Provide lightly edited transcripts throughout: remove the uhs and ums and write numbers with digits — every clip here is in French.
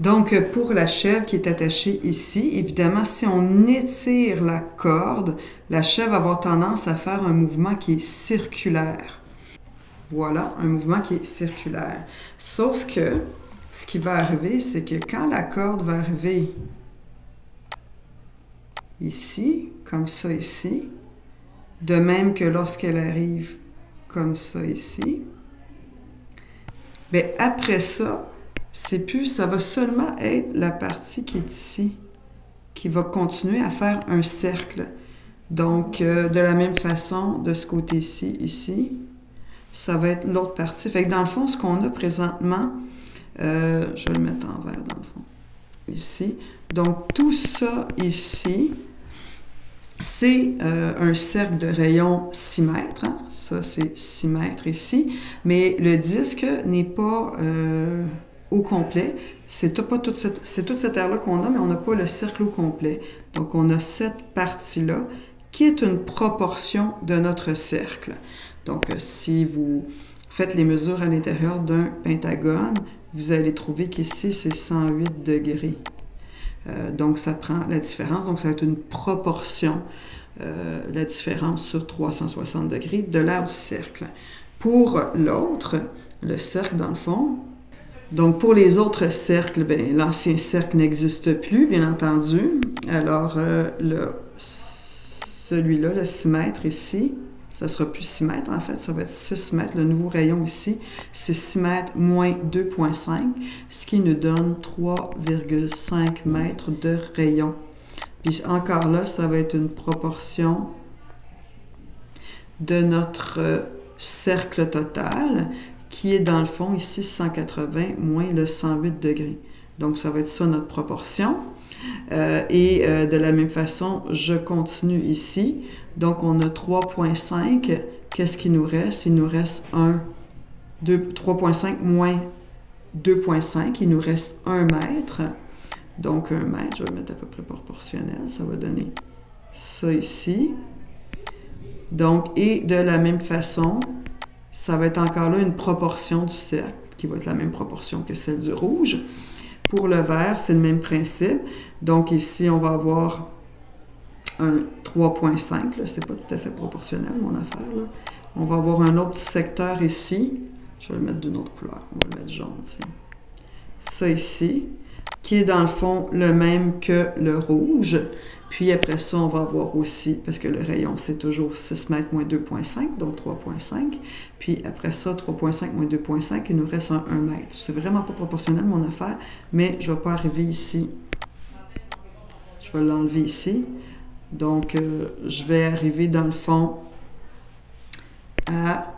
Donc, pour la chèvre qui est attachée ici, évidemment, si on étire la corde, la chèvre va avoir tendance à faire un mouvement qui est circulaire. Voilà, un mouvement qui est circulaire. Sauf que, ce qui va arriver, c'est que quand la corde va arriver ici, comme ça ici, de même que lorsqu'elle arrive comme ça ici, bien après ça, c'est plus, ça va seulement être la partie qui est ici, qui va continuer à faire un cercle. Donc, de la même façon, de ce côté-ci, ici, ça va être l'autre partie. Fait que dans le fond, ce qu'on a présentement, je vais le mettre en vert dans le fond, ici. Donc, tout ça ici, c'est un cercle de rayon 6 mètres. Hein? Ça, c'est 6 mètres ici. Mais le disque n'est pas au complet. C'est toute cette aire-là qu'on a, mais on n'a pas le cercle au complet. Donc, on a cette partie-là qui est une proportion de notre cercle. Donc, si vous faites les mesures à l'intérieur d'un pentagone, vous allez trouver qu'ici, c'est 108 degrés. Donc, ça prend la différence. Donc, ça va être une proportion, la différence sur 360 degrés de l'aire du cercle. Pour l'autre, le cercle, dans le fond, donc pour les autres cercles, l'ancien cercle n'existe plus, bien entendu. Alors, celui-là, le 6 mètres ici, ça ne sera plus 6 mètres, en fait, ça va être 6 mètres. Le nouveau rayon ici, c'est 6 mètres moins 2,5, ce qui nous donne 3,5 mètres de rayon. Puis encore là, ça va être une proportion de notre cercle total, qui est dans le fond ici 180 moins le 108 degrés. Donc, ça va être ça notre proportion. De la même façon, je continue ici. Donc, on a 3,5. Qu'est-ce qu'il nous reste? Il nous reste 3,5 moins 2,5. Il nous reste 1 mètre. Donc, 1 mètre, je vais le mettre à peu près proportionnel. Ça va donner ça ici. Donc, et de la même façon, ça va être encore là une proportion du cercle, qui va être la même proportion que celle du rouge. Pour le vert, c'est le même principe. Donc, ici, on va avoir un 3,5. C'est pas tout à fait proportionnel, mon affaire. Là. On va avoir un autre secteur ici. Je vais le mettre d'une autre couleur. On va le mettre jaune, ici. Ça ici, qui est dans le fond le même que le rouge. Puis après ça, on va avoir aussi, parce que le rayon, c'est toujours 6 mètres moins 2,5, donc 3,5. Puis après ça, 3,5 moins 2,5, il nous reste un 1 mètre. C'est vraiment pas proportionnel, mon affaire, mais je ne vais pas arriver ici. Je vais l'enlever ici. Donc, je vais arriver dans le fond à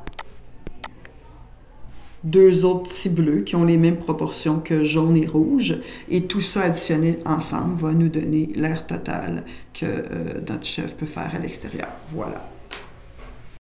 2 autres petits bleus qui ont les mêmes proportions que jaune et rouge. Et tout ça additionné ensemble va nous donner l'aire totale que notre chèvre peut faire à l'extérieur. Voilà.